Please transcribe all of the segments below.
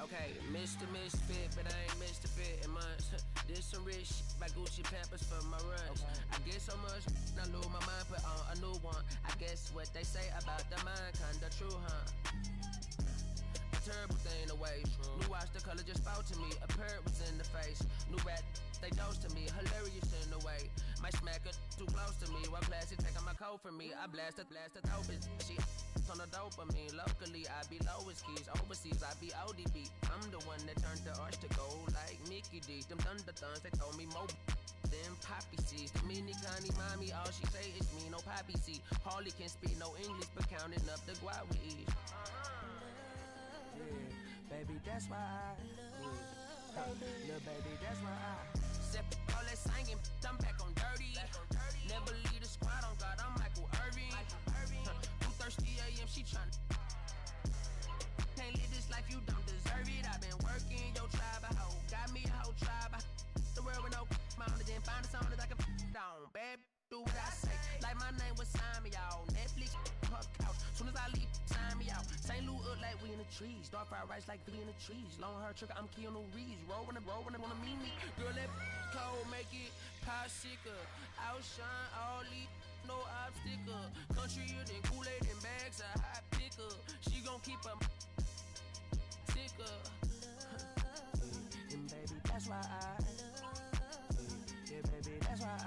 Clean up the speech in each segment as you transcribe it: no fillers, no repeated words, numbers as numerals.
Okay, Mr. Misfit, but I ain't Mr. Fit in months. This some rich shit by Gucci Pampers for my runs. I get so much, I lose my mind, put on a new one. I guess what they say about the mind, kinda true, huh? A terrible thing to waste. New watch, the color just spoke to me. A parrot was in the face. New rat, they dose to me. Hilarious in the way. My smacker too close to me. While classic taking my coat from me. I blast dope it. She on the dopamine. Locally, I be lowest keys. Overseas, I be ODB. I'm the one that turned the arch to gold like Mickey D. Them thunder thuns, they told me more than poppy seeds. The mini Connie mommy, all she say is me, no poppy seed. Harley can speak no English, but counting up the guap with ease. Yeah, baby, that's why I little baby, that's why I Sip all that singing, I'm back on dirty. Never leave the squad on God, I'm Michael Irving. 2:30 a.m. she tryna can't live this life, you don't deserve it. I've been working, your tribe a hoe. Got me a whole tribe. The world with no mounted, then find a song that I can down. Babe, do what I say. Like my name was sign me out. Netflix, her couch. Soon as I leave, sign me out. St. Louis up like we in the trees. Dark fried rice like we in the trees. Long hair trigger, I'm Keanu Reeves. Rolling, wanna meet me. Girl, that cold, make it pie sicker. Outshine all these, no obstacle. Countryer than Kool-Aid and bags of hot picker. She gon' keep her sicker. And baby, that's why yeah, baby, that's why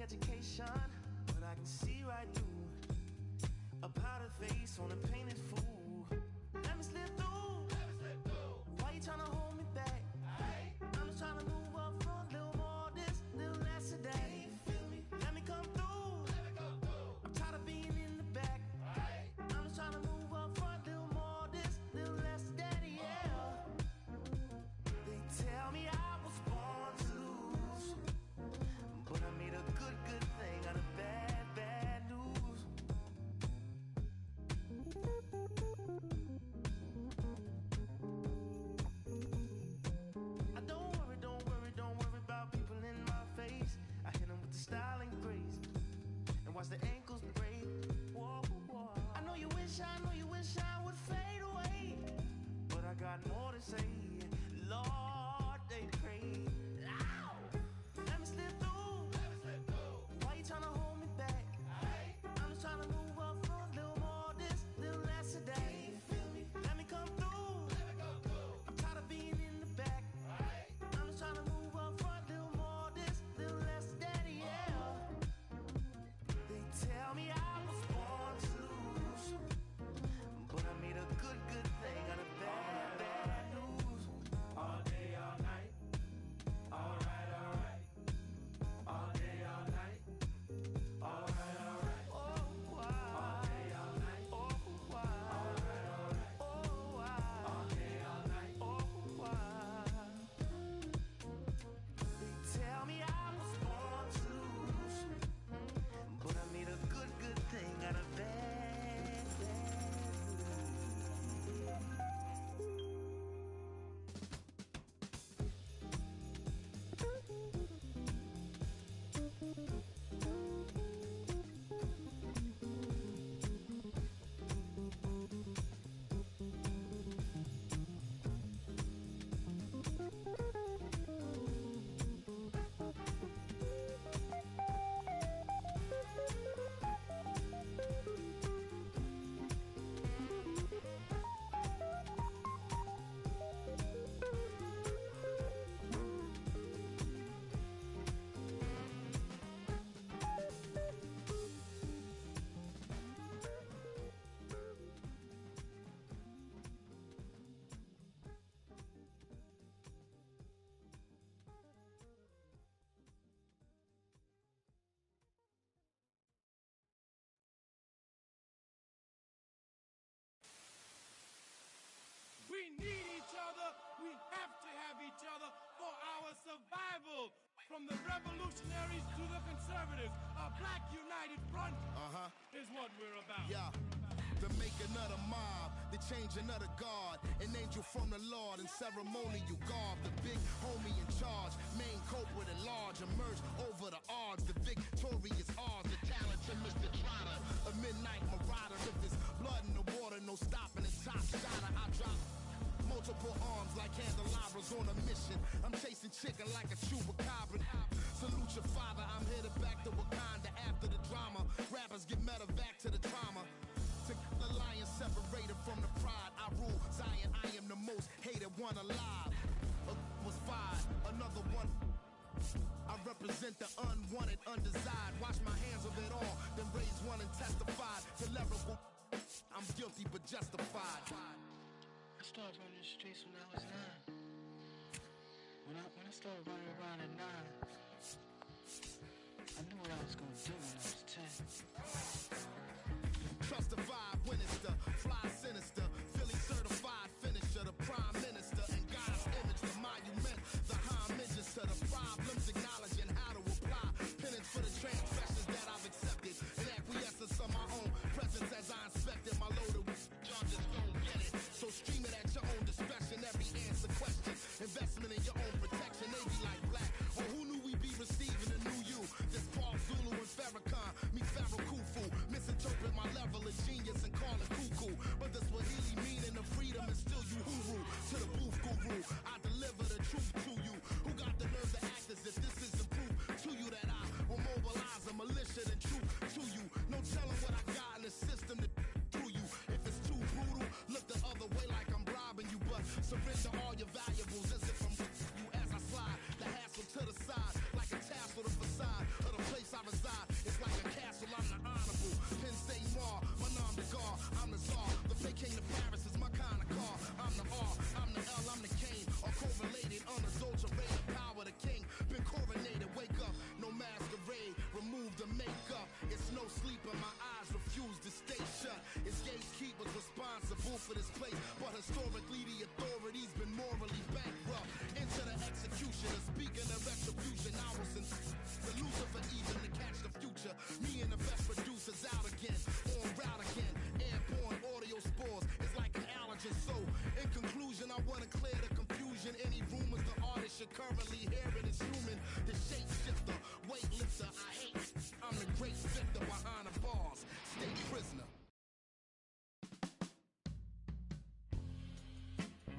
education, but I can see right through a powder face on a painted fool. Let me slip through. Why you tryna hold me back? I'm just tryna move up front, little more this, little less of that. Let me come through. I'm tired of being in the back. I'm just tryna move up front, little more this, little less of that, yeah. They tell me I was born to lose, but I made a good thing out of bad news. I don't worry about people in my face. I hit them with the style and grace, and watch the ankles break. Whoa, whoa. I know you wish I would fade away, but I got more to say. Lord, they pray. Ow! Let me slip through. Why you tryna hold me back? I'm just tryna move up front, little more this, little less of that. Let me come through. I'm tired of being in the back. I'm just tryna move up front, little more this, little less of that, yeah. They tell me I was born to lose, but I made a good thing out of bad news. All day each other for our survival. From the revolutionaries to the conservatives, a black united front is what we're about. Yeah. The making of the mob, the changing of the guard, an angel from the Lord in ceremonial garb. The big homie in charge, main culprit at large, emerged over the odds. The victorious odds, the talented Mr. Trotter, a midnight marauder. If there's blood in the water, no stopping the top shotter. I drop multiple arms like candelabras on a mission. I'm chasing chicken like a chupacabra. Salute your father, I'm headed back to Wakanda after the drama. Rappers get medevac to the trauma. To the lion separated from the pride. I rule Zion, I am the most hated one alive. Was fired, another one. I represent the unwanted, undesired. Wash my hands of it all, then raise one and testified to lyrical. I'm guilty but justified. I started running the streets when I was 9. When I started running around at 9, I knew what I was gonna do when I was 10. Trust the vibe, Winnister, fly sinister, Philly certified finisher, the prime minister, and God's image, the monument, the homages to the problems, acknowledging how to apply penance for the transgressions that I've accepted, and acquiescence of my own presence as I inspected my loaded y'all just don't get it. So stream it at your own discretion, every answer question, investment in your own protection, they be like black, or who knew we'd be receiving a new you, this Paul Zulu and Farrakhan, meets Pharaoh Khufu, misinterpret my level of genius and call it cuckoo, but the Swahili meaning of freedom is still you huru, to the booth guru, I deliver the truth to you, who got the nerve to act as if this isn't proof to you that I will mobilize a militia and truth to you, no telling what I got in the system to through you, if it's too brutal, look the other way like I'm robbing you, but surrender all your valuables as if I'm you as I slide, the hassle to the side, like a tassel the facade of the place I reside, it's like a castle, I'm the honorable, Penn State Mall, my nom de gar, I'm the czar, the fake king to Paris is my kind of car, I'm the R, I'm the L, I'm the Kane, all correlated, unadulterated, power the king, been coronated, wake up, no masquerade, remove the makeup, it's no sleep and my eyes refuse to stay shut, it's gatekeepers responsible for this place, but historically the authorities been morally bankrupt, into the executioner, speaking of retribution, I was in the Lucifer even to catch the future, me and the best producers out again, on route again, airborne audio spores, it's like an allergen, so in conclusion I want to clear the confusion, any rumors the artist you're currently hearing is human, the shapeshifter, weightlifter, I hate, I'm the great victor behind the bars, state prisoner.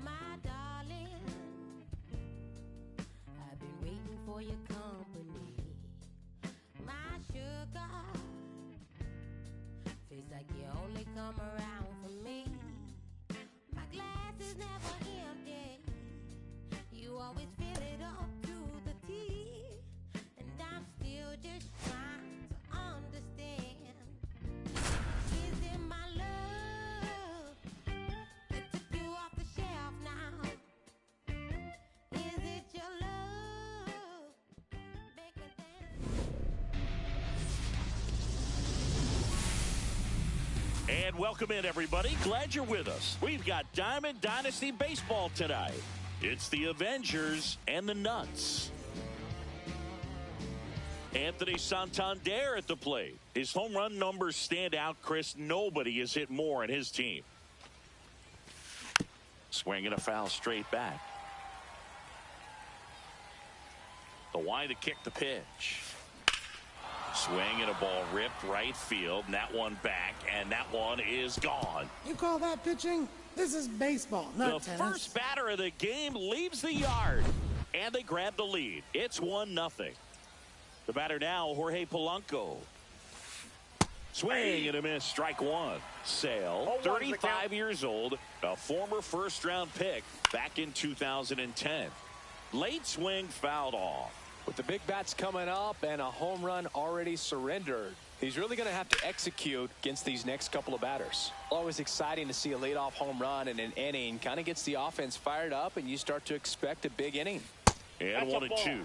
My darling, I've been waiting for your company. My sugar, feels like you only come around for me. My glass is never empty. You always fill it up to the tea. And I'm still just trying to understand. Is it my love that took you off the shelf now? Is it your love bigger than? And welcome in, everybody. Glad you're with us. We've got Diamond Dynasty Baseball tonight. It's the Avengers and the Nuts. Anthony Santander at the plate. His home run numbers stand out, Chris. Nobody has hit more in his team. Swinging a foul straight back. The wide to kick the pitch. Swing and a ball ripped right field, and that one back, and that one is gone. You call that pitching? This is baseball, not The tennis. first batter of the game leaves the yard, and they grab the lead. It's 1-0. The batter now, Jorge Polanco. Swing and a miss, strike one. Sale, 35 years old, a former first-round pick back in 2010. Late swing fouled off. With the big bats coming up and a home run already surrendered, he's really going to have to execute against these next couple of batters. Always exciting to see a leadoff home run in an inning. Kind of gets the offense fired up, and you start to expect a big inning. And 1-2.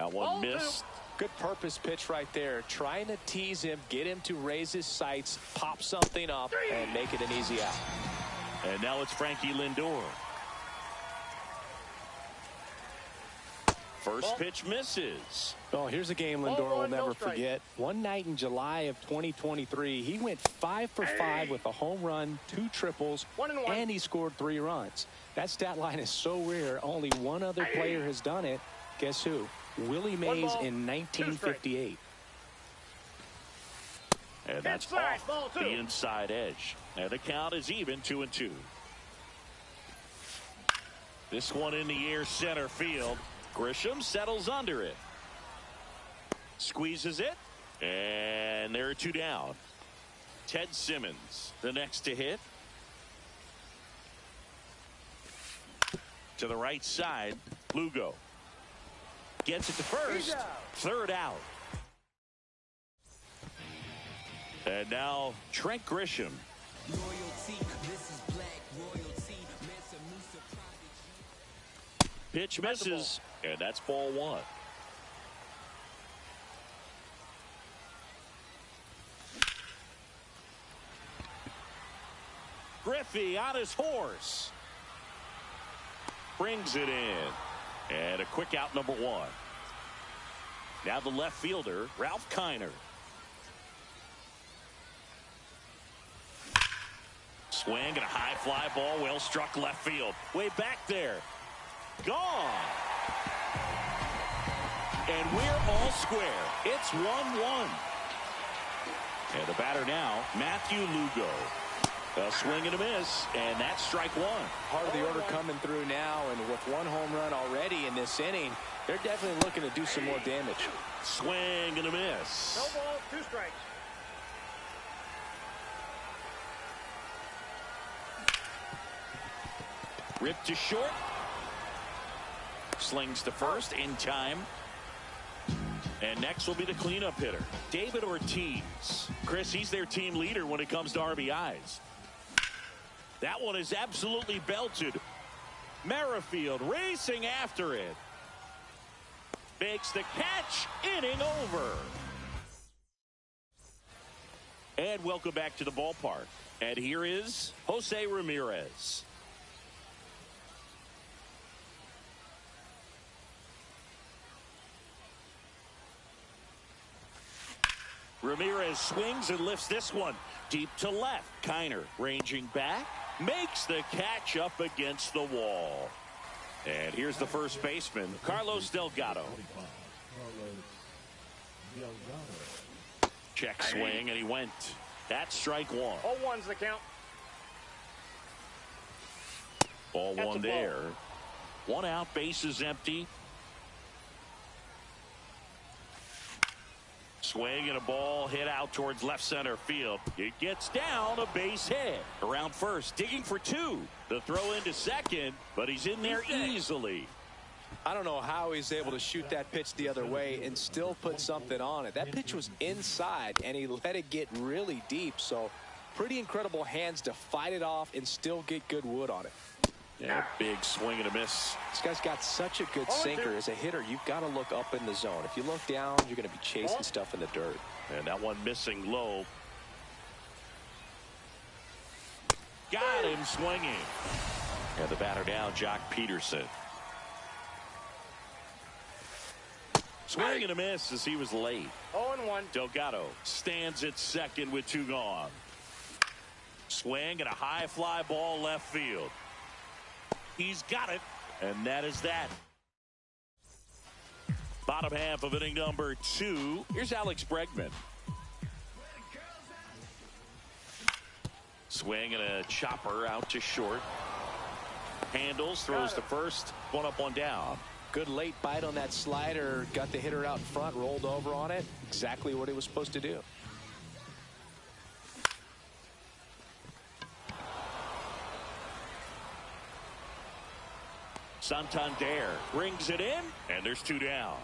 That one missed. Good purpose pitch right there. Trying to tease him, get him to raise his sights, pop something up, and make it an easy out. And now it's Frankie Lindor. First pitch misses. Oh, here's a game Lindor will never forget. One night in July of 2023, he went 5 for 5 with a home run, 2 triples, and he scored 3 runs. That stat line is so rare, only one other player has done it. Guess who? Willie Mays in 1958. And that's off the inside edge. And the count is even, 2-2. This one in the air, center field. Grisham settles under it. Squeezes it. And there are 2 down. Ted Simmons, the next to hit. To the right side, Lugo. Gets it to first. Third out. And now Trent Grisham. Pitch misses, and that's ball 1. Griffey on his horse. Brings it in. And a quick out, number 1. Now the left fielder, Ralph Kiner. Swing and a high fly ball, well struck left field. Way back there. Gone. And we're all square. It's 1-1. And the batter now, Matthew Lugo. A swing and a miss, and that's strike 1. Part of the order coming through now, and with 1 home run already in this inning, they're definitely looking to do some more damage. Swing and a miss. No ball, 2 strikes. Ripped to short. Slings to first in time. And next will be the cleanup hitter, David Ortiz. Chris, he's their team leader when it comes to RBIs. That one is absolutely belted. Merrifield racing after it. Makes the catch. Inning over. And welcome back to the ballpark. And here is Jose Ramirez. Ramirez swings and lifts this one deep to left. Kiner ranging back, makes the catch up against the wall. And here's the first baseman, Carlos Delgado. Check swing, and he went. That's strike 1. 0-1's the count. Ball 1 there. 1 out, bases empty. Swing and a ball hit out towards left center field. It gets down, a base hit. Around first, digging for 2. The throw into second, but he's in there easily. I don't know how he's able to shoot that pitch the other way and still put something on it. That pitch was inside, and he let it get really deep. So pretty incredible hands to fight it off and still get good wood on it. Yeah, big swing and a miss. This guy's got such a good sinker. As a hitter, you've got to look up in the zone. If you look down, you're going to be chasing stuff in the dirt. And that one missing low. Got him swinging. And the batter down, Jock Peterson. Swing and a miss as he was late. 0-1. Delgado stands at second with 2 gone. Swing and a high fly ball left field. He's got it, and that is that. Bottom half of inning number 2. Here's Alex Bregman. Swing and a chopper out to short. Handles, throws to first. 1 up, 1 down. Good late bite on that slider. Got the hitter out in front, rolled over on it. Exactly what he was supposed to do. Santander brings it in, and there's 2 down.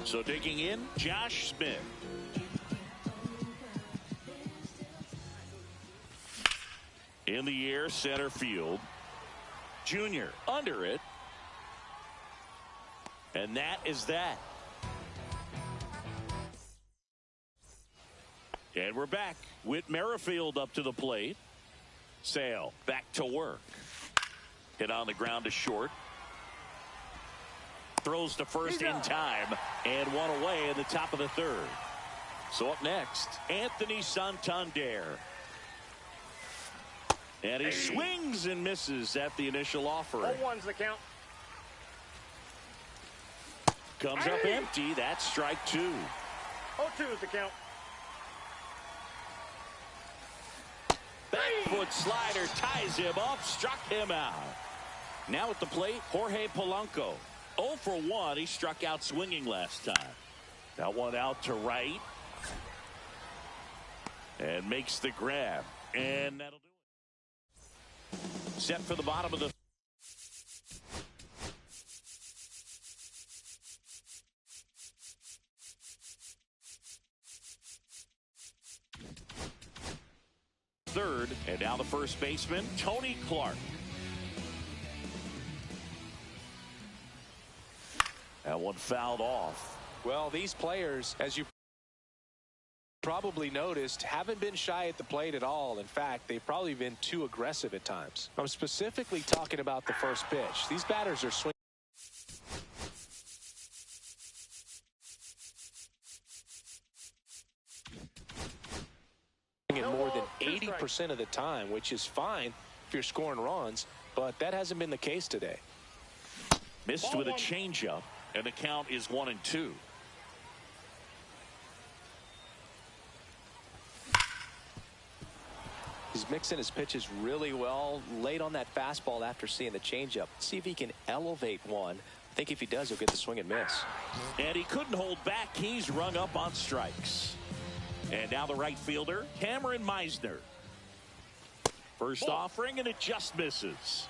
So digging in, Josh Smith. In the air, center field. Junior under it. And that is that. And we're back with Merrifield up to the plate. Sale back to work. Hit on the ground to short. Throws to first in time and one away in the top of the third. So up next, Anthony Santander. And he swings and misses at the initial offering. 0-1's the count. Comes up empty. That's strike two. 0-2 is the count. Back foot slider ties him up, struck him out. Now at the plate, Jorge Polanco. 0 for 1. He struck out swinging last time. That one out to right. And makes the grab. And that'll do it. Set for the bottom of the third. And now the first baseman, Tony Clark. That one fouled off. Well, these players, as you probably noticed, haven't been shy at the plate at all. In fact, they've probably been too aggressive at times. I'm specifically talking about the first pitch. These batters are swinging it more than 80% of the time, which is fine if you're scoring runs, but that hasn't been the case today. Missed with a changeup, and the count is 1-2. He's mixing his pitches really well. Late on that fastball after seeing the changeup. See if he can elevate one. I think if he does, he'll get the swing and miss. And he couldn't hold back. He's rung up on strikes. And now the right fielder, Cameron Meisner. First offering, and it just misses.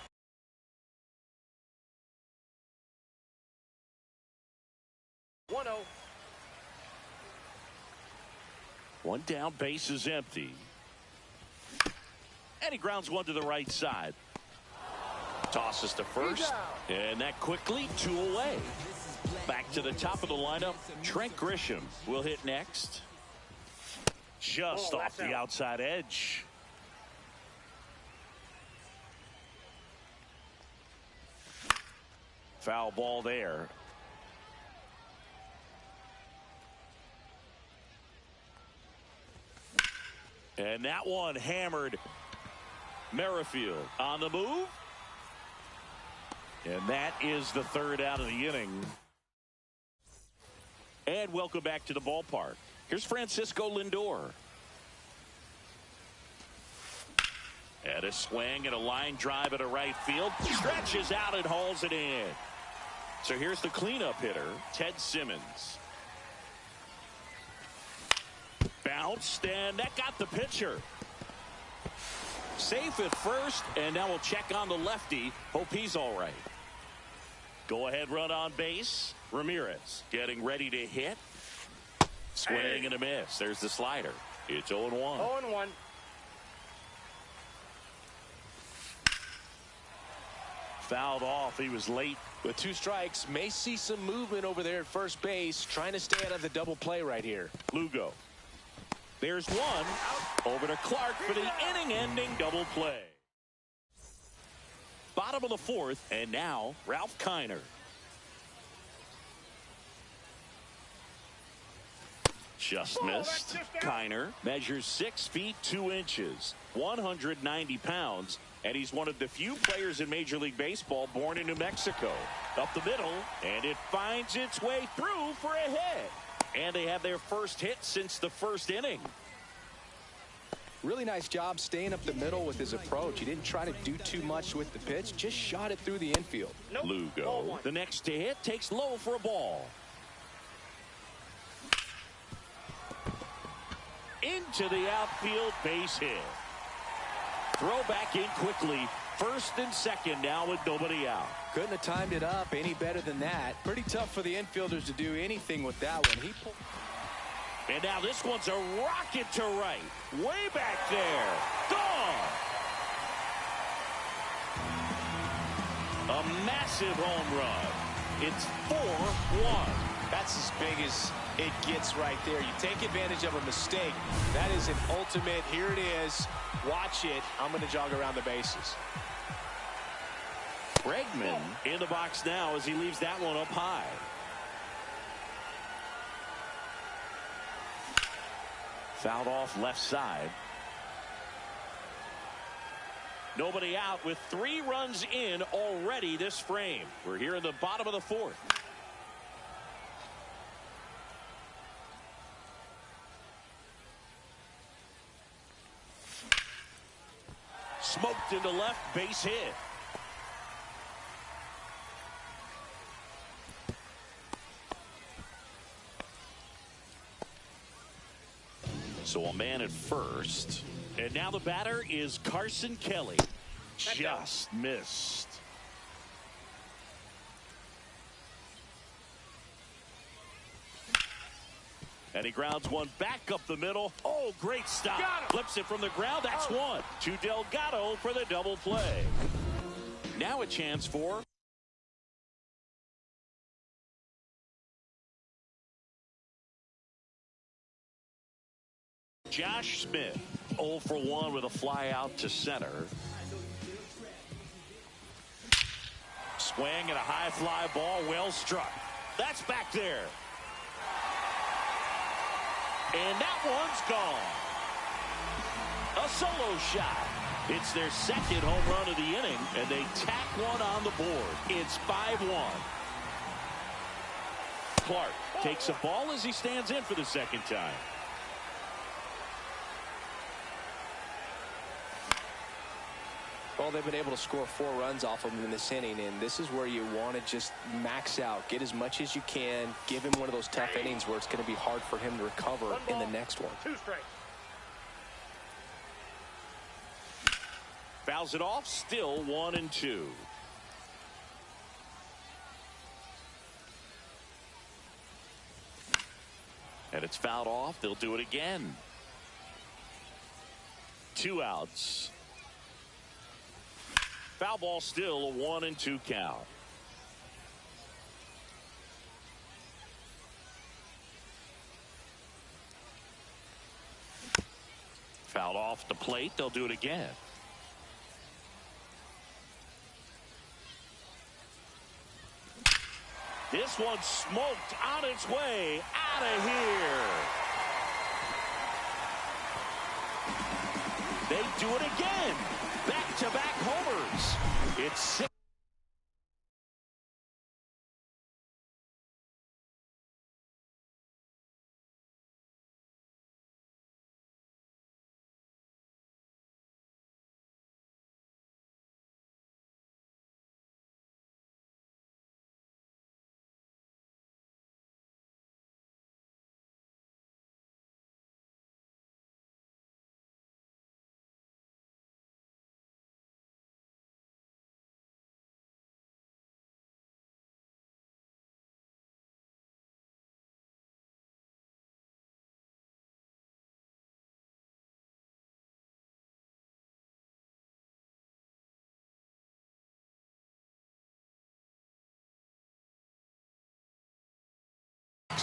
One down, base is empty. And he grounds one to the right side. Tosses to first. And that quickly, 2 away. Back to the top of the lineup. Trent Grisham will hit next. Just off the outside edge. Foul ball there. And that one hammered. Merrifield on the move. And that is the third out of the inning. And welcome back to the ballpark. Here's Francisco Lindor. And a swing and a line drive at a right field. Stretches out and hauls it in. So here's the cleanup hitter, Ted Simmons. Bounced, and that got the pitcher. Safe at first, and now we'll check on the lefty. Hope he's all right. Go ahead run on base. Ramirez getting ready to hit. Swing and a miss. There's the slider. It's 0-1. 0-1. Fouled off. He was late. With 2 strikes, may see some movement over there at first base, trying to stay out of the double play right here. Lugo. There's one. Over to Clark for the inning-ending double play. Bottom of the fourth, and now Ralph Kiner. Just missed. Kiner measures 6 feet 2 inches, 190 pounds, and he's one of the few players in Major League Baseball born in New Mexico. Up the middle, and it finds its way through for a hit. And they have their first hit since the first inning. Really nice job staying up the middle with his approach. He didn't try to do too much with the pitch, just shot it through the infield. Lugo, the next to hit, takes low for a ball. Into the outfield, base hit. Throw back in quickly. First and second now with nobody out. Couldn't have timed it up any better than that. Pretty tough for the infielders to do anything with that one. And now this one's a rocket to right. Way back there. Gone. A massive home run. It's 4-1. That's as big as it gets right there. You take advantage of a mistake. That is an ultimate. Here it is. Watch it. I'm going to jog around the bases. Bregman in the box now as he leaves that one up high. Fouled off left side. Nobody out with 3 runs in already this frame. We're here in the bottom of the 4th. Smoked into left, base hit. So a man at first. And now the batter is Carson Kelly. Just missed. And he grounds one back up the middle. Oh, great stop. Flips it from the ground. That's one. To Delgado for the double play. Now a chance for Josh Smith. 0 for 1 with a fly out to center. Swing and a high fly ball, well struck. That's back there. And that one's gone. A solo shot. It's their second home run of the inning, and they tack one on the board. It's 5-1. Clark takes a ball as he stands in for the second time. Well, they've been able to score 4 runs off of him in this inning, and this is where you want to just max out. Get as much as you can. Give him one of those tough innings where it's going to be hard for him to recover in the next one. 2 strikes. Fouls it off, still 1-2. And it's fouled off. They'll do it again. 2 outs. Foul ball, still a 1-2 count. Fouled off the plate. They'll do it again. This one smoked on its way out of here. They do it again. Back-to-back homers. It's 6.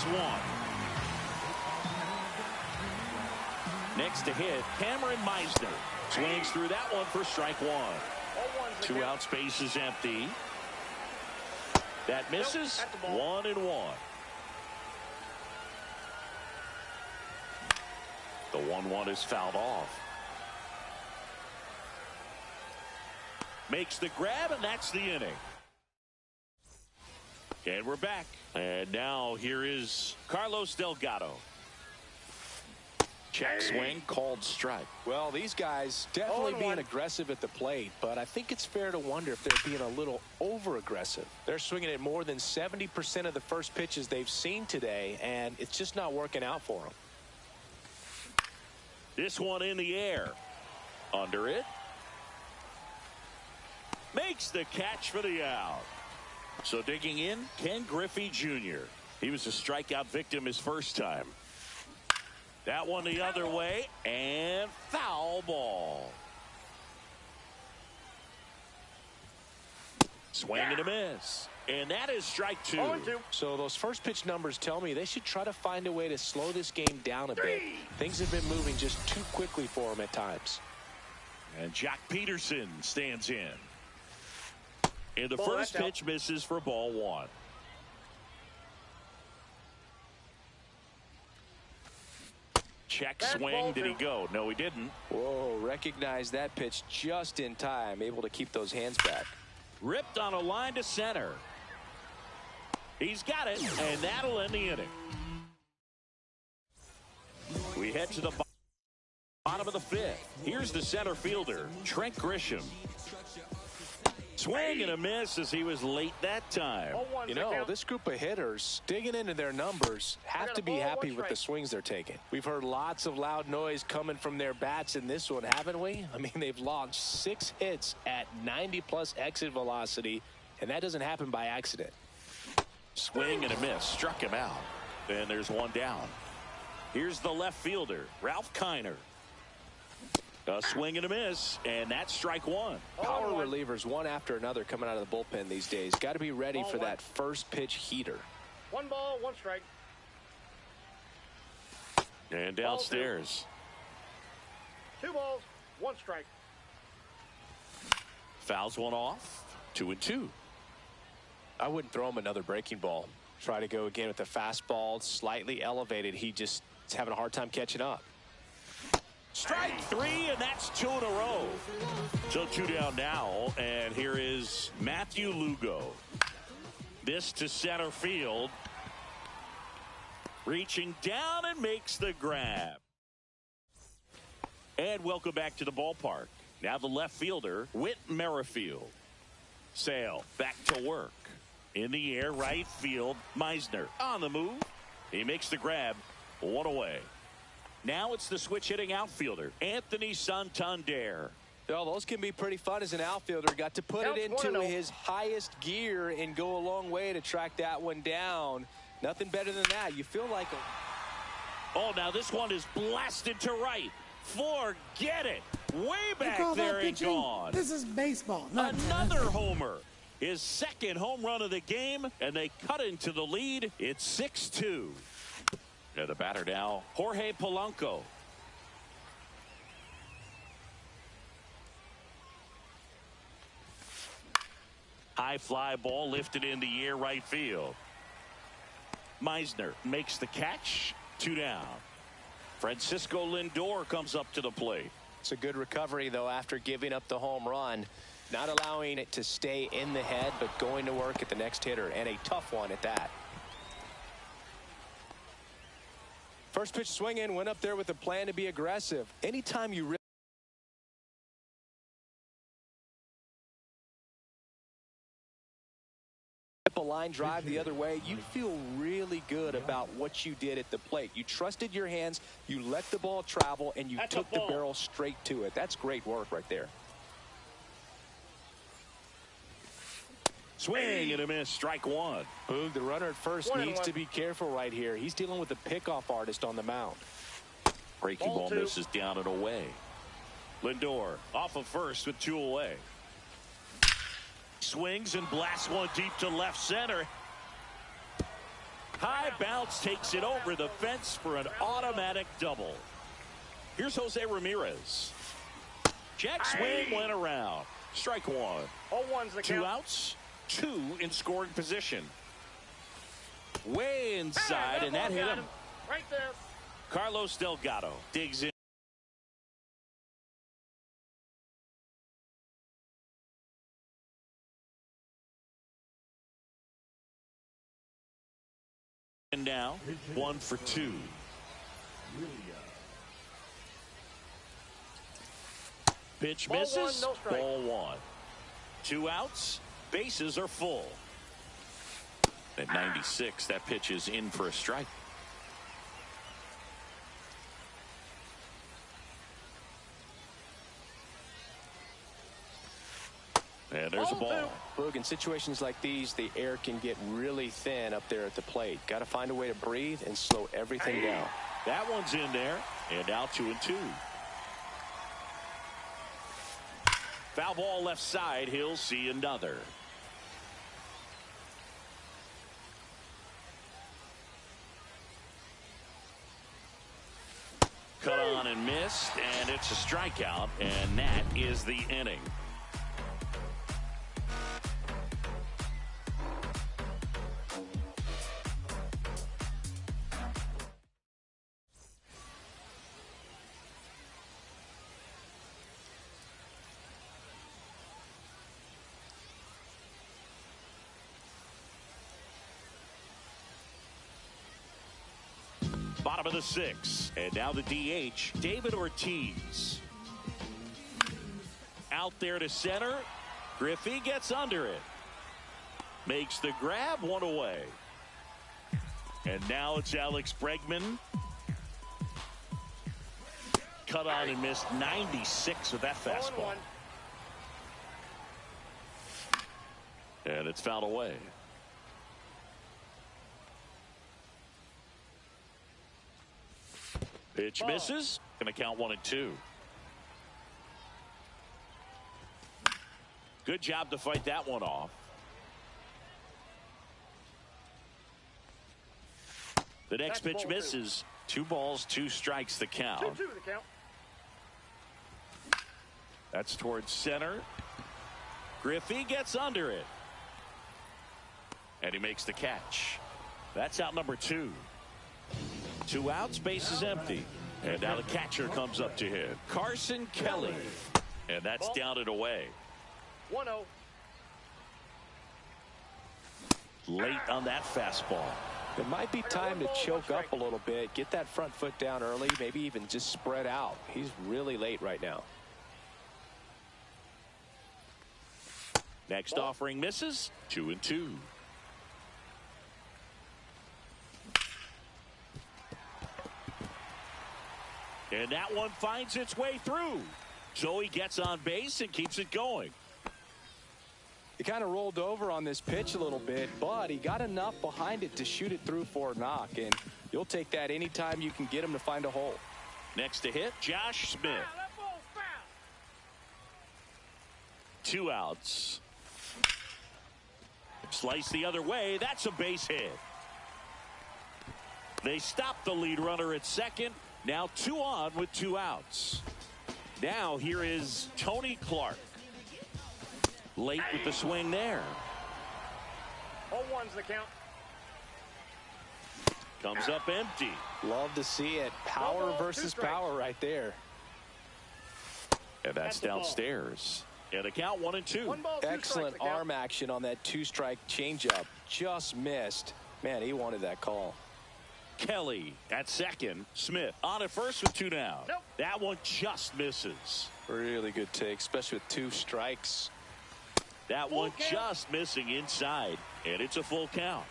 One. Next to hit, Cameron Meisner swings through that one for strike 1. 2 out, space is empty. That misses. 1-1. The 1-1 is fouled off. Makes the grab, and that's the inning. And we're back. And now here is Carlos Delgado. Check swing, called strike. Well, these guys definitely being aggressive at the plate, but I think it's fair to wonder if they're being a little over-aggressive. They're swinging at more than 70% of the first pitches they've seen today, and it's just not working out for them. This one in the air. Under it. Makes the catch for the out. So digging in, Ken Griffey Jr. He was a strikeout victim his first time. That one the other way, and foul ball. Swing and a miss. And that is strike 2. So those first pitch numbers tell me they should try to find a way to slow this game down a bit. Things have been moving just too quickly for him at times. And Jack Peterson stands in. And the first pitch misses for ball 1. Check swing. Did he go? No, he didn't. Whoa, recognized that pitch just in time. Able to keep those hands back. Ripped on a line to center. He's got it, and that'll end the inning. We head to the bottom of the 5th. Here's the center fielder, Trent Grisham. Swing and a miss as he was late that time. You know, this group of hitters digging into their numbers have to be happy with the swings they're taking. We've heard lots of loud noise coming from their bats in this one, haven't we? I mean, they've launched 6 hits at 90+ exit velocity, and that doesn't happen by accident. Swing and a miss. Struck him out. And there's one down. Here's the left fielder, Ralph Kiner. A swing and a miss, and that's strike 1. Power relievers one after another coming out of the bullpen these days. Got to be ready for that first pitch heater. 1 ball, 1 strike. And downstairs. 2 balls, 1 strike. Fouls one off. 2-2. I wouldn't throw him another breaking ball. Try to go again with the fastball, slightly elevated. He just is having a hard time catching up. Strike 3, and that's 2 in a row. So 2 down now, and here is Matthew Lugo. This to center field. Reaching down and makes the grab. And welcome back to the ballpark. Now the left fielder, Whit Merrifield. Sale back to work. In the air, right field, Meisner on the move. He makes the grab, 1 away. Now it's the switch hitting outfielder, Anthony Santander. Well, those can be pretty fun as an outfielder. Got to put it into his highest gear and go a long way to track that one down. Nothing better than that. You feel like oh, now this one is blasted to right. Forget it. Way back there and gone. This is baseball. Another homer. His second home run of the game, and they cut into the lead. It's 6-2. And the batter now, Jorge Polanco. High fly ball lifted in the air, right field. Meisner makes the catch. 2 down. Francisco Lindor comes up to the plate. It's a good recovery, though, after giving up the home run. Not allowing it to stay in the head, but going to work at the next hitter, and a tough one at that. First pitch swinging, went up there with a plan to be aggressive. Anytime you rip a line drive the other way, you feel really good about what you did at the plate. You trusted your hands, you let the ball travel, and you took the barrel straight to it. That's great work right there. Swing and a miss, strike 1. Boog, the runner at first needs to be careful right here. He's dealing with a pickoff artist on the mound. Breaking ball misses down and away. Lindor off of first with 2 away. Swings and blasts one deep to left center. High bounce takes it over the fence for an automatic double. Here's Jose Ramirez. Check swing went around. Strike 1. 0-1's the count. 2 outs. 2 in scoring position. Way inside, and that hit him. Right there. Carlos Delgado digs in. And now 1 for 2. Pitch misses. Ball 1. 2 outs. Bases are full. At 96, that pitch is in for a strike. And there's a ball. Look, in situations like these, the air can get really thin up there at the plate. Got to find a way to breathe and slow everything down. That one's in there. And now 2-2. Foul ball left side. He'll see another. Cut on and missed, and it's a strikeout, and that is the inning. Bottom of the sixth, and now the DH, David Ortiz. Out there to center. Griffey gets under it. Makes the grab, one away. And now it's Alex Bregman. Cut on and missed 96 with that fastball. And it's fouled away. Pitch misses. Going to count 1-2. Good job to fight that one off. The next pitch misses. 2 balls, 2 strikes the count. 2-2 the count. That's towards center. Griffey gets under it. And he makes the catch. That's out number 2. 2 outs, base is empty. And now the catcher comes up to hit. Carson Kelly. And that's down and away. 1-0. Late on that fastball. It might be time to choke up a little bit. Get that front foot down early. Maybe even just spread out. He's really late right now. Next offering misses. 2-2. And that one finds its way through. So he gets on base and keeps it going. He kind of rolled over on this pitch a little bit, but he got enough behind it to shoot it through for a knock. And you'll take that anytime you can get him to find a hole. Next to hit, Josh Smith. 2 outs. Slice the other way. That's a base hit. They stop the lead runner at second. Now 2 on with 2 outs. Now here is Tony Clark. Late with the swing there. 0-1's the count. Comes up empty. Love to see it. Power versus power right there. And that's downstairs. And a count 1-2. Excellent arm action on that 2-strike changeup. Just missed. Man, he wanted that call. Kelly at second. Smith on at first with 2 down. Nope. That one just misses. Really good take, especially with 2 strikes. That one just missing inside. And it's a full count.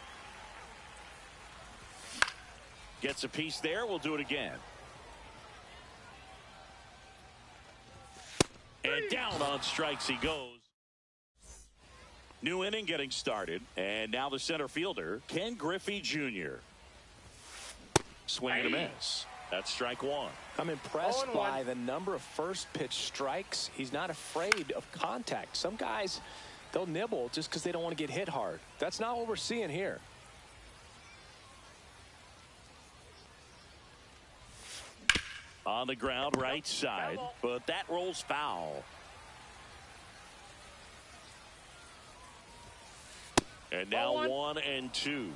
Gets a piece there. We'll do it again. And down on strikes he goes. New inning getting started. And now the center fielder, Ken Griffey Jr. Swing and a miss. That's strike 1. I'm impressed by the number of first pitch strikes. He's not afraid of contact. Some guys, they'll nibble just because they don't want to get hit hard. That's not what we're seeing here. On the ground, right side, but that rolls foul. And now 1-2.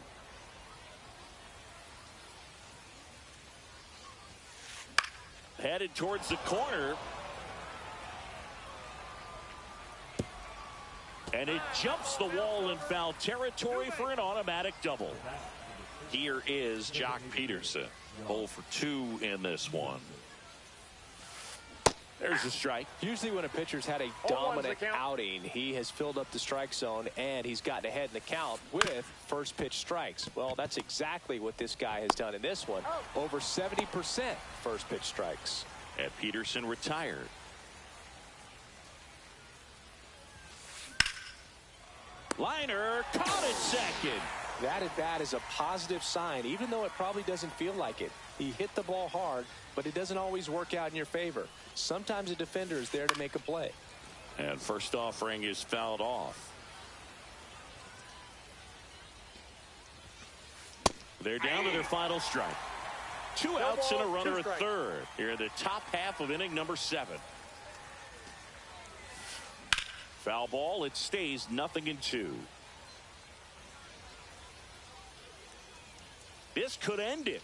Headed towards the corner. And it jumps the wall in foul territory for an automatic double. Here is Jock Peterson. 0 for 2 in this one. There's a strike. Usually when a pitcher's had a dominant outing, he has filled up the strike zone and he's gotten ahead in the count with first pitch strikes. Well, that's exactly what this guy has done in this one. Over 70% first pitch strikes. And Peterson retired. Liner caught at second. That at bat is a positive sign, even though it probably doesn't feel like it. He hit the ball hard, but it doesn't always work out in your favor. Sometimes a defender is there to make a play. And first offering is fouled off. They're down to their final strike. 2 outs and a runner at third. Here in the top half of inning number 7. Foul ball. It stays 0-2. This could end it.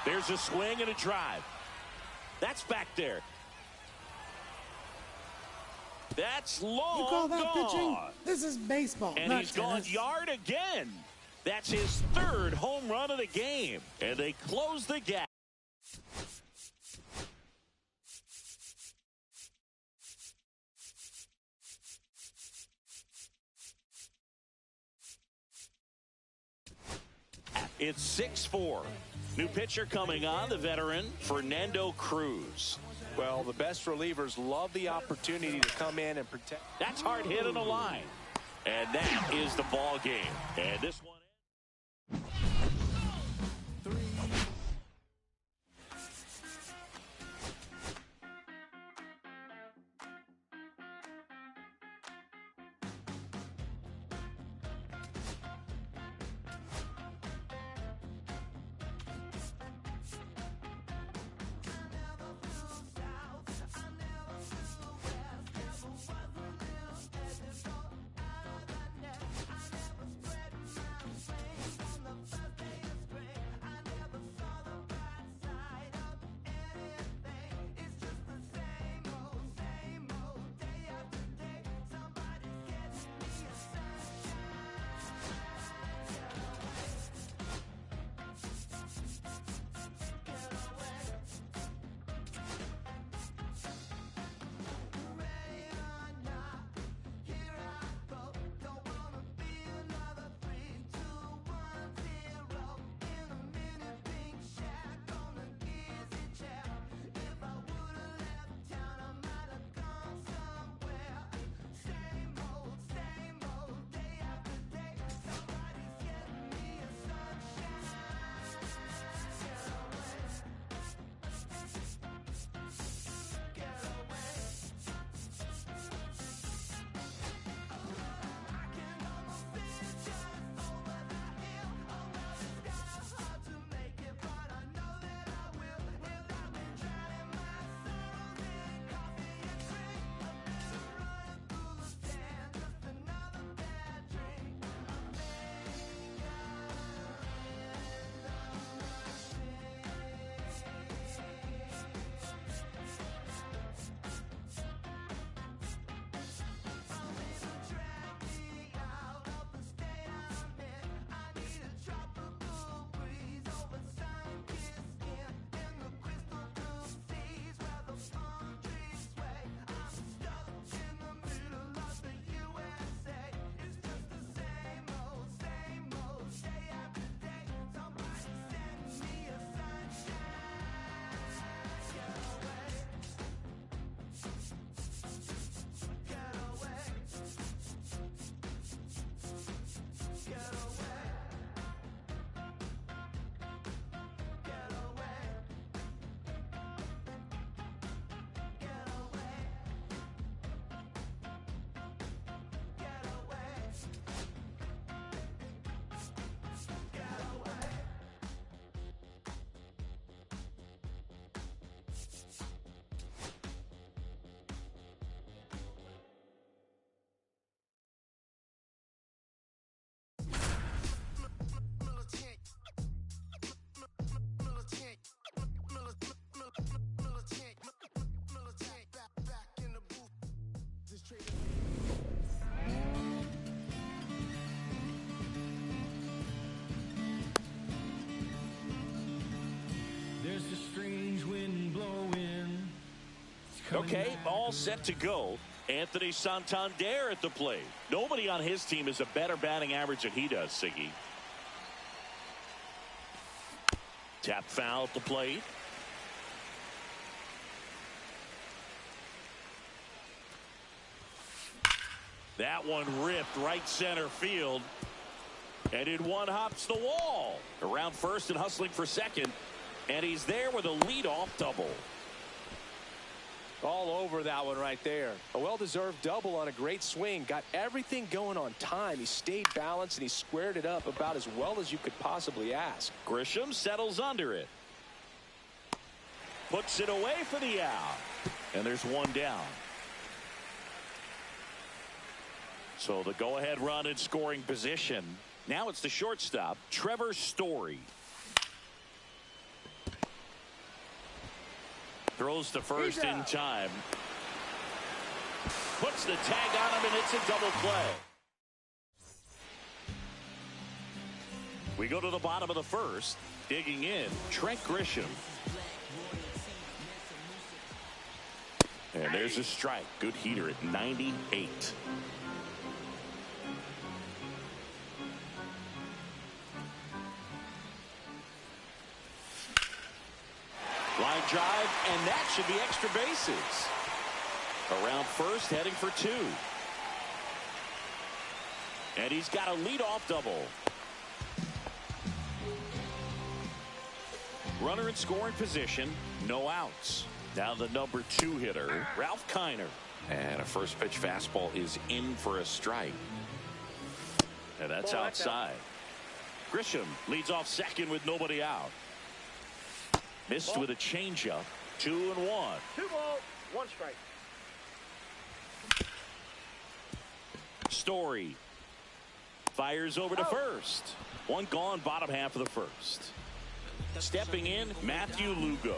There's a swing and a drive. That's back there. That's long. You call that gone. pitching? This is baseball. And not he's tennis. gone yard again. That's his 3rd home run of the game. And they close the gap. It's 6-4. New pitcher coming on, the veteran, Fernando Cruz. Well, the best relievers love the opportunity to come in and protect. That's hard hit on the line. And that is the ball game. And this one. Okay, all set to go. Anthony Santander at the plate. Nobody on his team has a better batting average than he does, Siggy. Tap foul at the plate. That one ripped right center field. And in one hops the wall. Around first and hustling for second. And he's there with a leadoff double. All over that one right there. A well-deserved double on a great swing. Got everything going on time. He stayed balanced and he squared it up about as well as you could possibly ask. Grisham settles under it. Puts it away for the out. And there's one down. So the go-ahead run in scoring position. Now it's the shortstop, Trevor Story. Throws to first in time. Puts the tag on him, and it's a double play. We go to the bottom of the first. Digging in, Trent Grisham. And there's a strike. Good heater at 98. Line drive, and that should be extra bases. Around first, heading for two. And he's got a leadoff double. Runner in scoring position, no outs. Now the number 2 hitter, Ralph Kiner. And a first pitch fastball is in for a strike. And that's outside. Grisham leads off second with nobody out. Missed with a changeup. 2-1. 2 balls, 1 strike. Story fires over to first. One gone, bottom half of the first. Stepping in, Matthew Lugo.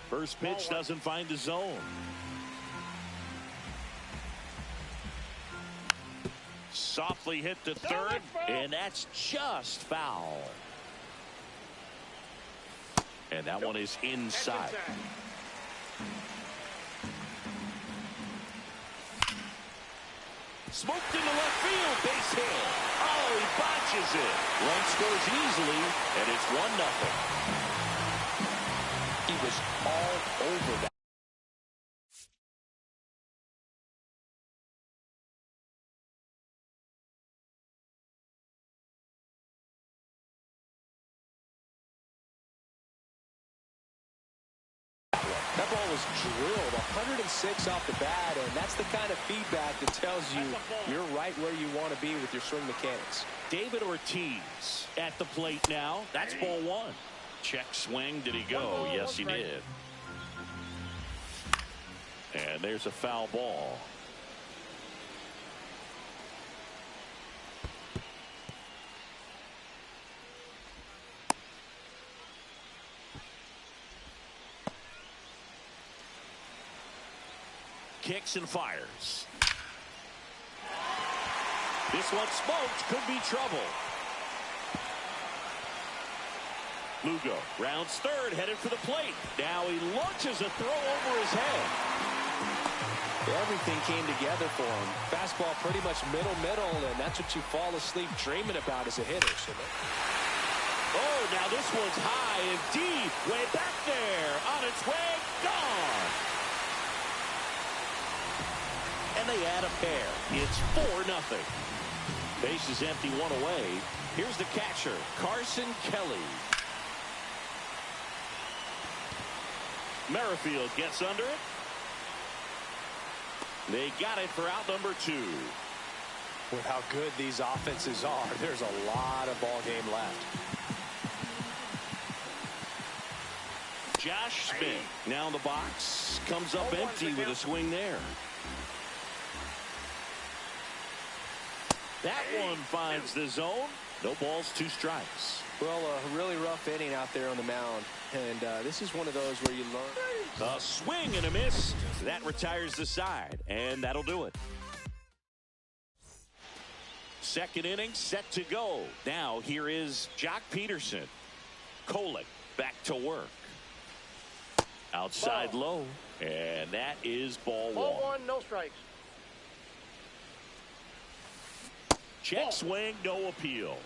First pitch doesn't find the zone. Softly hit to third, and that's just foul. And that one is inside. Smoked into left field, base hit. Oh, he botches it. Run scores easily, and it's 1-0. He was all over that. That ball was drilled 106 off the bat, and that's the kind of feedback that tells you you're right where you want to be with your swing mechanics. David Ortiz at the plate now. That's ball 1. Check swing. Did he go? Yes, he did. And there's a foul ball. Kicks and fires. This one smoked. Could be trouble. Lugo rounds third, headed for the plate. Now he launches a throw over his head. Everything came together for him. Fastball pretty much middle, and that's what you fall asleep dreaming about as a hitter. Oh, now this one's high and deep. Way back there. On its way. Gone. And they add a pair. It's 4-0. Base is empty, 1 away. Here's the catcher, Carson Kelly. Merrifield gets under it. They got it for out number 2. With how good these offenses are, there's a lot of ball game left. Josh Smith now in the box. Comes up empty with a swing there. That one finds the zone. No balls, 2 strikes. Well, a really rough inning out there on the mound. And this is one of those where you learn. A swing and a miss. That retires the side. And that'll do it. Second inning set to go. Now here is Jock Peterson. Kolek back to work. Outside low. And that is ball 1. Ball 1, no strikes. Check swing, no appeal.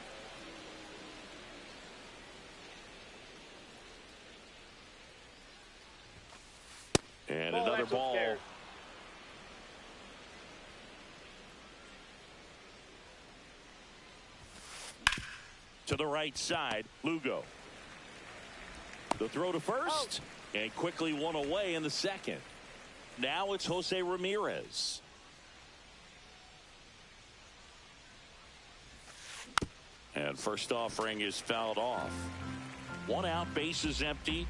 And another ball. To the right side, Lugo. The throw to first. And quickly one away in the second. Now it's Jose Ramirez. And first offering is fouled off. 1 out, bases empty.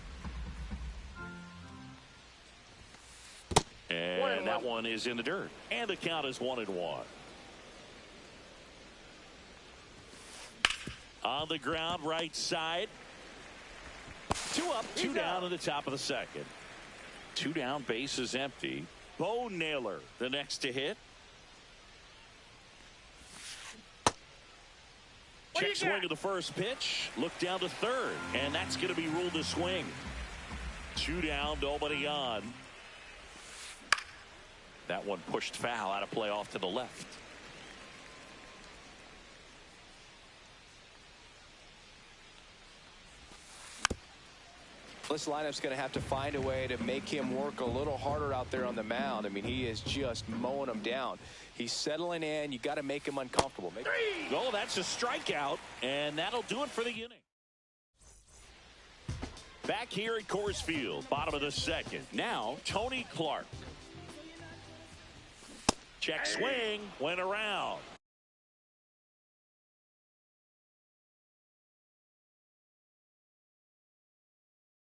And that one is in the dirt. And the count is 1-1. On the ground, right side. 2 up, 2 down in the top of the second. 2 down, bases empty. Bo Naylor, the next to hit. Check swing of the first pitch. Look down to third. And that's going to be ruled a swing. 2 down, nobody on. That one pushed foul, out of play off to the left. This lineup's going to have to find a way to make him work a little harder out there on the mound. I mean, he is just mowing them down. He's settling in. You got to make him uncomfortable. Oh, that's a strikeout, and that'll do it for the inning. Back here at Coors Field, bottom of the second. Now, Tony Clark. Check swing, went around.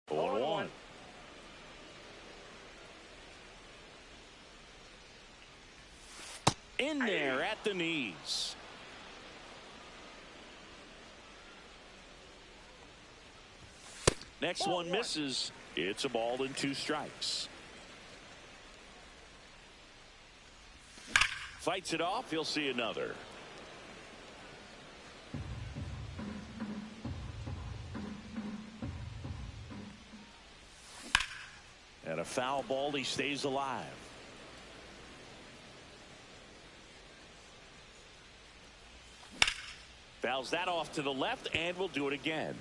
One, 1. In there at the knees. Next one misses. It's a ball and 2 strikes. Fights it off. He'll see another. And a foul ball. He stays alive. Fouls that off to the left, and we'll do it again.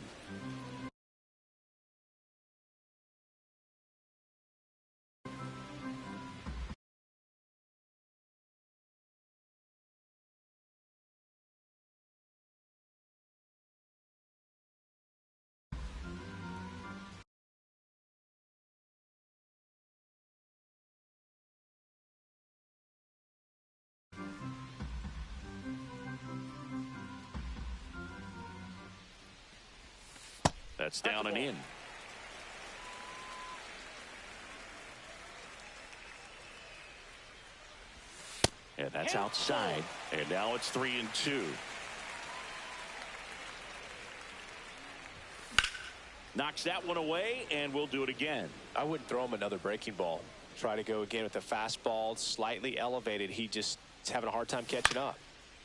That's down and in. And that's outside. And now it's 3-2. Knocks that one away, and we'll do it again. I wouldn't throw him another breaking ball. Try to go again with the fastball, slightly elevated. He just is having a hard time catching up.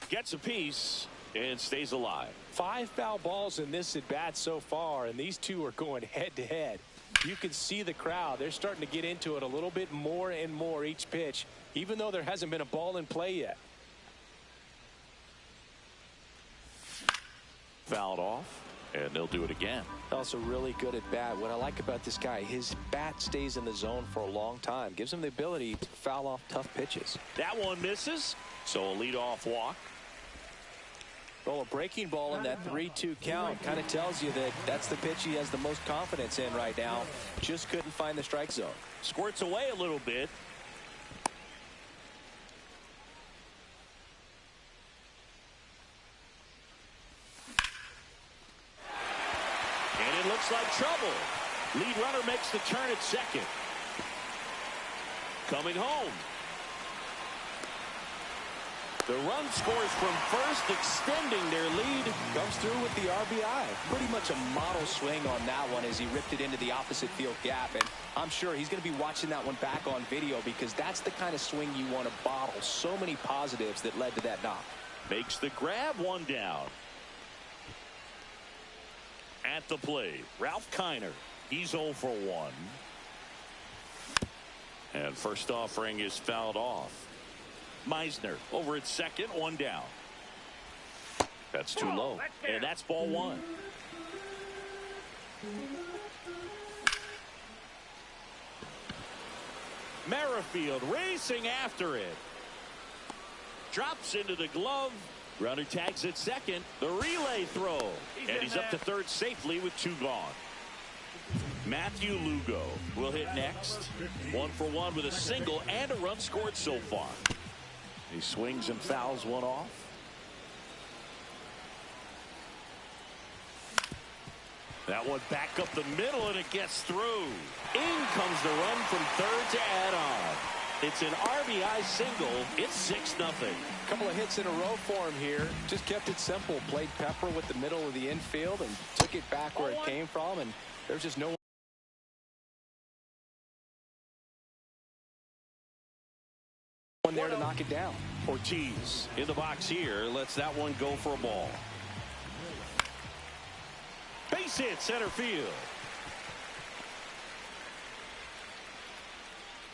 Gets a piece and stays alive. 5 foul balls in this at bat so far, and these two are going head to head. You can see the crowd. They're starting to get into it a little bit more and more each pitch, even though there hasn't been a ball in play yet. Fouled off, and they'll do it again. Also really good at bat. What I like about this guy, his bat stays in the zone for a long time. Gives him the ability to foul off tough pitches. That one misses, so a leadoff walk. Well, a breaking ball in that 3-2 count kind of tells you that that's the pitch he has the most confidence in right now. Just couldn't find the strike zone. Squirts away a little bit. And it looks like trouble. Lead runner makes the turn at second. Coming home. The run scores from first, extending their lead. Comes through with the RBI. Pretty much a model swing on that one as he ripped it into the opposite field gap. And I'm sure he's going to be watching that one back on video because that's the kind of swing you want to bottle. So many positives that led to that knock. Makes the grab, 1 down. At the plate, Ralph Kiner. He's 0 for 1. And first offering is fouled off. Meisner over at second, 1 down. That's too low, and that's ball 1. Merrifield racing after it. Drops into the glove. Runner tags at second. The relay throw. And he's up to third safely with 2 gone. Matthew Lugo will hit next. 1 for 1 with a single and a run scored so far. He swings and fouls one off. That one back up the middle, and it gets through. In comes the run from third to add on. It's an RBI single. It's 6-0. Couple of hits in a row for him here. Just kept it simple. Played pepper with the middle of the infield and took it back where it came from, and there's just no one there to knock it down. Ortiz in the box here. Lets that one go for a ball. Base hit center field.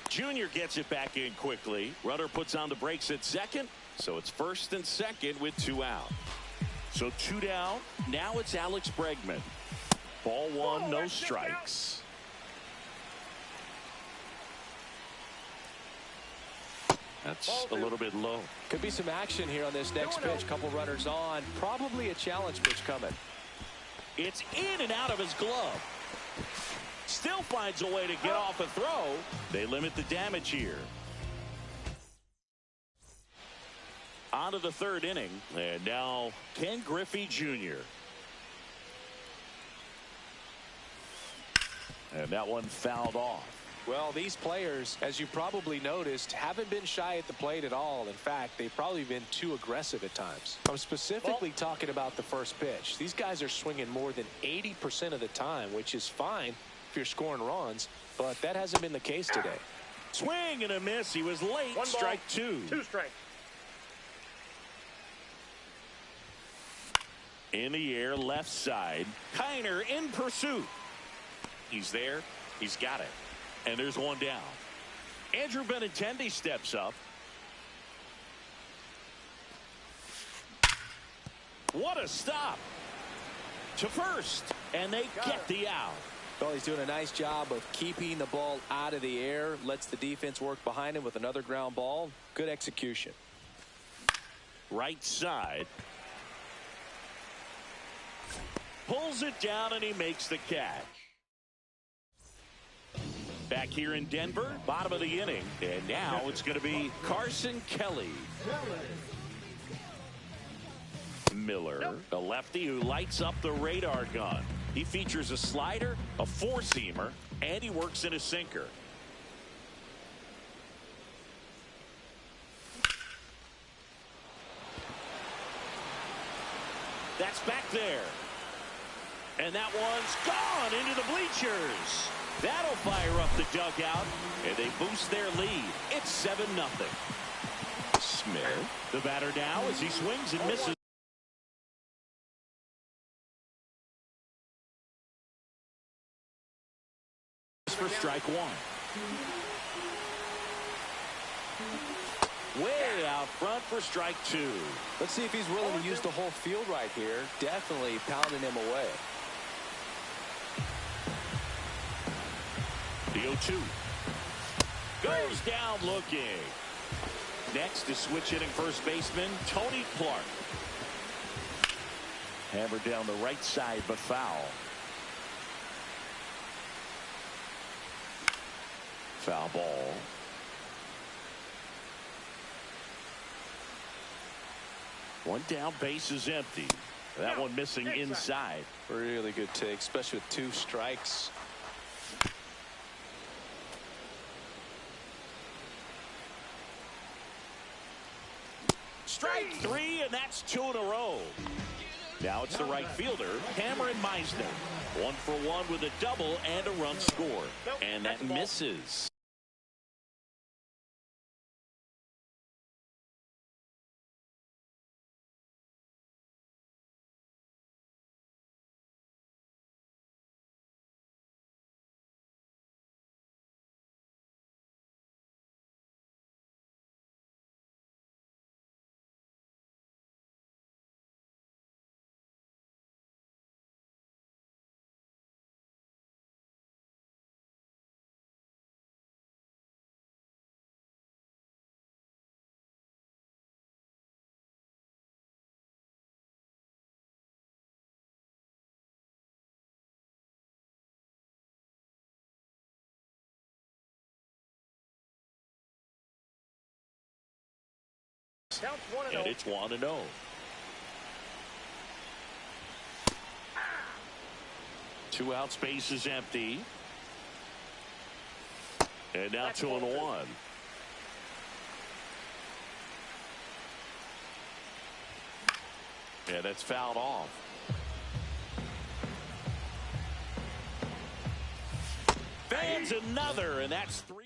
Junior gets it back in quickly. Runner puts on the brakes at second. So it's first and second with 2 out. So 2 down. Now it's Alex Bregman. Ball 1, no strikes. That's a little bit low. Could be some action here on this next pitch. Couple runners on. Probably a challenge pitch coming. It's in and out of his glove. Still finds a way to get off a throw. They limit the damage here. On to the 3rd inning. And now Ken Griffey Jr. And that one fouled off. Well, these players, as you probably noticed, haven't been shy at the plate at all. In fact, they've probably been too aggressive at times. I'm specifically talking about the first pitch. These guys are swinging more than 80% of the time, which is fine if you're scoring runs, but that hasn't been the case today. Swing and a miss. He was late. 1 ball, strike 2. 2 strikes. In the air, left side. Kiner in pursuit. He's there. He's got it. And there's 1 down. Andrew Benintendi steps up. What a stop. To first. And they get the out. Well, he's doing a nice job of keeping the ball out of the air. Lets the defense work behind him with another ground ball. Good execution. Right side. Pulls it down, and he makes the catch. Back here in Denver, bottom of the inning. And now it's going to be Carson Kelly. Miller, a lefty who lights up the radar gun. He features a slider, a 4-seamer, and he works in a sinker. That's back there. And that one's gone into the bleachers. That'll fire up the dugout, and they boost their lead. It's 7-0. Smith, the batter now, as he swings and misses. For strike 1. Way out front for strike 2. Let's see if he's willing to use the whole field right here. Definitely pounding him away. The 0-2. Goes down looking. Next is switch hitting first baseman Tony Clark. Hammered down the right side, but foul. Foul ball. One down, base is empty. That one missing inside. Really good take, especially with 2 strikes. Strike 3, and that's 2 in a row. Now it's the right fielder, Cameron Meisner. 1 for 1 with a double and a run scored. And that misses. pitches. Counts 1-0. And it's 1-0. Two out, space is empty. And now 2-1. Yeah, that's fouled off. Fans another, and that's 3.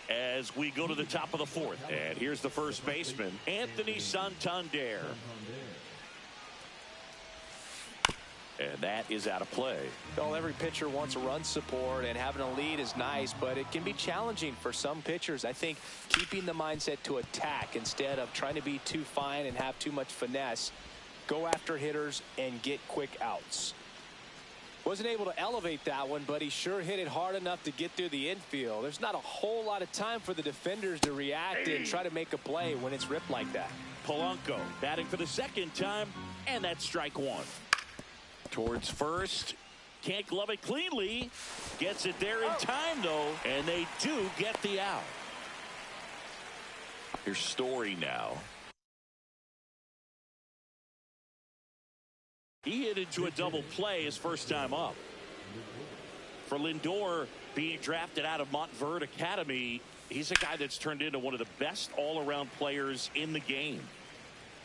As we go to the top of the 4th, and here's the first baseman, Anthony Santander. And that is out of play. Well, every pitcher wants run support, and having a lead is nice, but it can be challenging for some pitchers. I think keeping the mindset to attack instead of trying to be too fine and have too much finesse. Go after hitters and get quick outs. Wasn't able to elevate that one, but he sure hit it hard enough to get through the infield. There's not a whole lot of time for the defenders to react and try to make a play when it's ripped like that. Polanco batting for the second time, and that's strike 1. Towards first, can't glove it cleanly, gets it there in time though, and they do get the out. Here's Story now. He hit into a double play his first time up. For Lindor, being drafted out of Montverde Academy, he's a guy that's turned into one of the best all-around players in the game.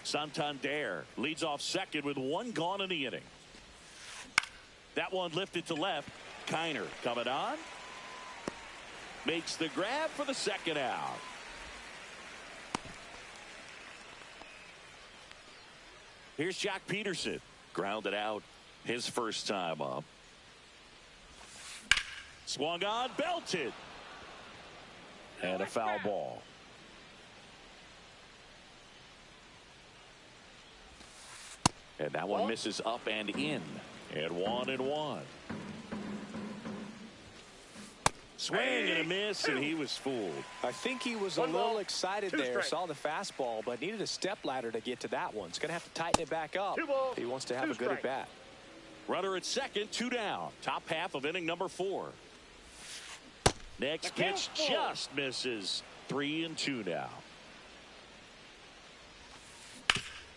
Santander leads off second with 1 gone in the inning. That one lifted to left. Kiner coming on. Makes the grab for the second out. Here's Jack Peterson. Grounded out his first time up. Swung on, belted. And a foul ball. And that one misses up and in. And 1-1. Swing and a miss, and he was fooled. I think he was a little excited there. Saw the fastball, but needed a step ladder to get to that one. He's going to have to tighten it back up. He wants to have a good at bat. Runner at second, 2 down. Top half of inning number 4. Next pitch just misses. 3-2 now.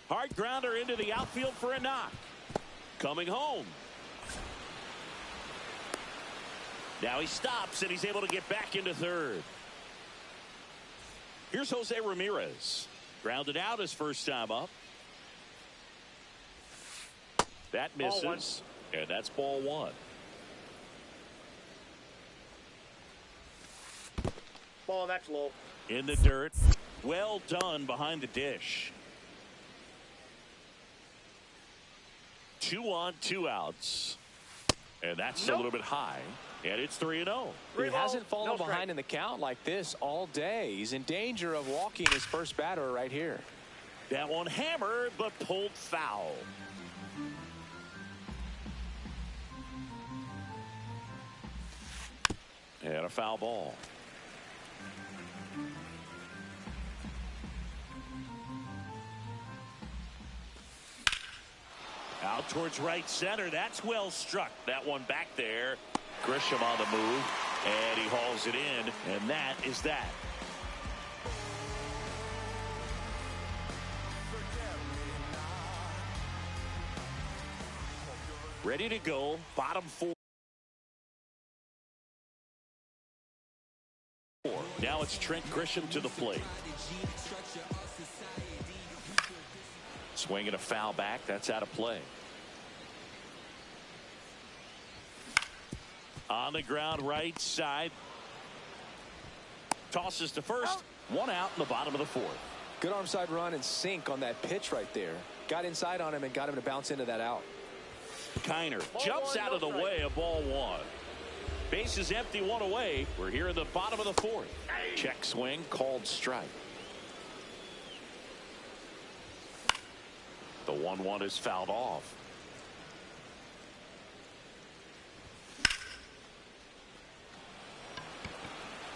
Hard grounder into the outfield for a knock. Coming home. Now he stops, and he's able to get back into third. Here's Jose Ramirez. Grounded out his first time up. That misses, and that's ball 1. Ball, that's low. In the dirt. Well done behind the dish. 2 on, 2 outs. And that's a little bit high. And it's 3-0. He hasn't fallen behind in the count like this all day. He's in danger of walking his first batter right here. That one hammered, but pulled foul. And a foul ball. Out towards right center. That's well struck. That one back there. Grisham on the move, and he hauls it in, and that is that. Ready to go. Bottom 4. Now it's Trent Grisham to the plate. Swinging a foul back. That's out of play. On the ground, right side. Tosses to first. 1 out in the bottom of the 4th. Good arm side run and sink on that pitch right there. Got inside on him and got him to bounce into that out. Kiner jumps out of the way of ball 1. Base is empty, 1 away. We're here in the bottom of the 4th. Check swing, called strike. The 1-1 is fouled off.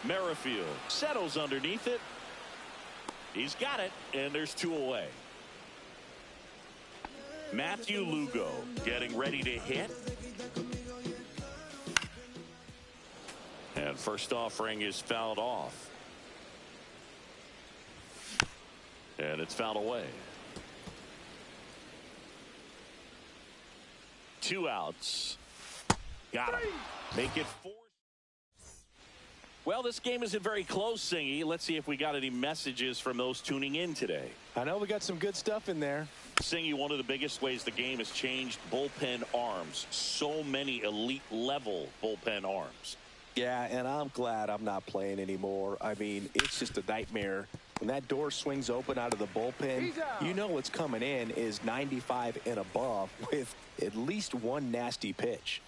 Merrifield settles underneath it. He's got it, and there's 2 away. Matthew Lugo getting ready to hit. And first offering is fouled off. And it's fouled away. 2 outs. Got him. Make it 4. Well, this game isn't very close, Singy. Let's see if we got any messages from those tuning in today. I know we got some good stuff in there. Singy, one of the biggest ways the game has changed, bullpen arms. So many elite level bullpen arms. Yeah, and I'm glad I'm not playing anymore. I mean, it's just a nightmare. When that door swings open out of the bullpen, you know what's coming in is 95 and above with at least one nasty pitch.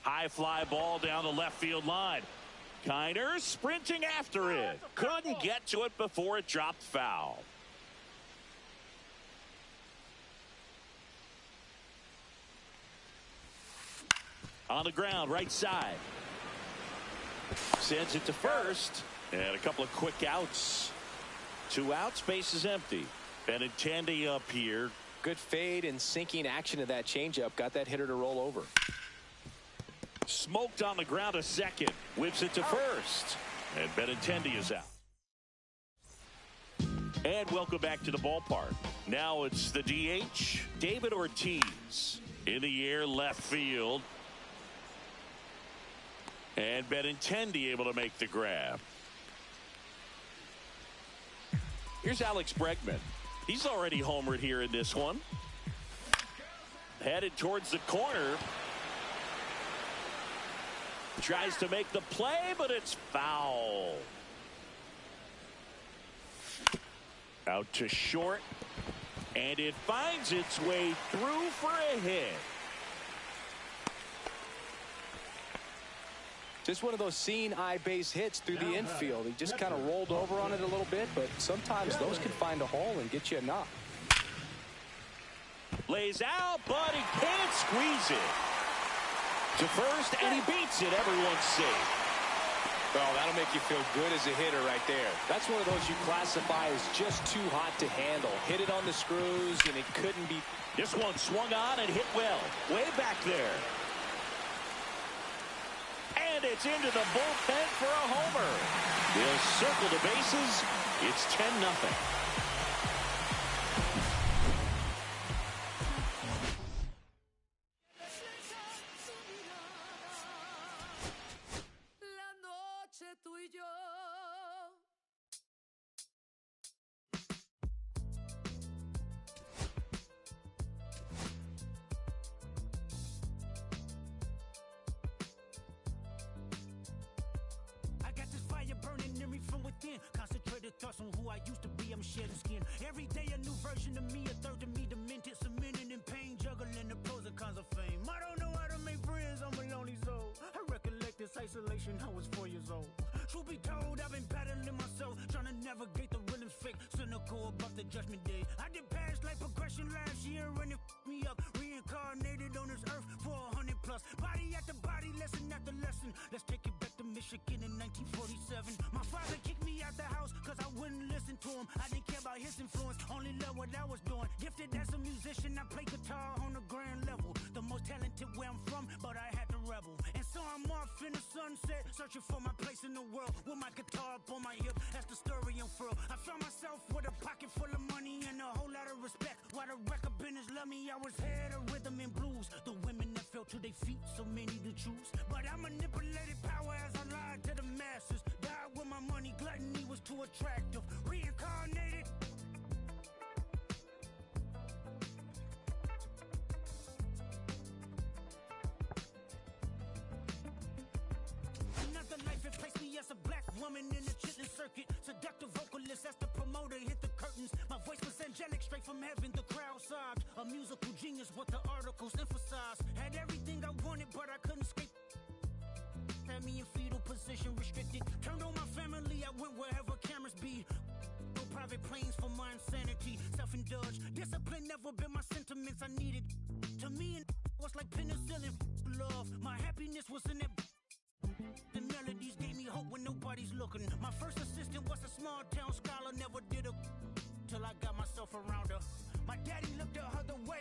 High fly ball down the left field line. Kiner sprinting after it. Couldn't get to it before it dropped foul. On the ground, right side. Sends it to first. And a couple of quick outs. 2 outs, base is empty. Benintendi up here. Good fade and sinking action of that changeup. Got that hitter to roll over. Smoked on the ground to second. Whips it to first. And Benintendi is out. And welcome back to the ballpark. Now it's the DH, David Ortiz. In the air, left field. And Benintendi able to make the grab. Here's Alex Bregman. He's already homered here in this one. Headed towards the corner. Tries to make the play, but it's foul. Out to short. And it finds its way through for a hit. Just one of those seeing eye base hits through the infield. He just kind of rolled over on it a little bit, but sometimes those can find a hole and get you a knock. Lays out, but he can't squeeze it. To first, and he beats it. Everyone's safe. Oh, that'll make you feel good as a hitter right there. That's one of those you classify as just too hot to handle. Hit it on the screws, and it couldn't be. This one swung on and hit well. Way back there. And it's into the bullpen for a homer. They'll circle the bases. It's 10-0. Concentrated thoughts on who I used to be. I'm shedding skin. Every day a new version of me, a third of me demented, cemented in pain, juggling the pros and cons of fame. I don't know how to make friends, I'm a lonely soul. I recollect this isolation, I was 4 years old. Truth be told, I've been battling myself, trying to navigate the real and fake, cynical about the judgment day. I did past life progression last year and it f***ed me up. Reincarnated on this earth for 100 plus. Body after body, lesson after lesson. Let's take it back to Michigan in 1947. My father kicked me out the house cause I wouldn't listen to him. I didn't care about his influence, only loved what I was doing. Gifted as a musician, I play guitar on the grand level. The most talented where I'm from, but I had to rebel. And so I'm off in the sunset, searching for my place in the world. With my guitar up on my hip, that's the story unfurled. I found myself with a pocket full of money and a whole lot of respect. While the record business loved me, I was head of rhythm and blues. The women that fell to their feet, so many to choose. But I manipulated power as I lied to the masses. Died with my money, gluttony was too attractive. Reincarnated. Another life, it placed me as a black woman in the chitlin circuit. Seductive vocalist as the promoter hit the curtains. My voice was angelic, straight from heaven, the crowd sobbed. A musical genius, what the articles emphasized. Had everything I wanted, but I couldn't escape. Had me in fetal position, restricted. Turned on my family, I went wherever cameras be. No private planes for my insanity. Self-indulged, discipline never been my sentiments I needed. To me, it was like penicillin. Love, my happiness was in it. The melodies gave me hope when nobody's looking. My first assistant was a small town scholar, never did a till I got myself around her. My daddy looked at her the way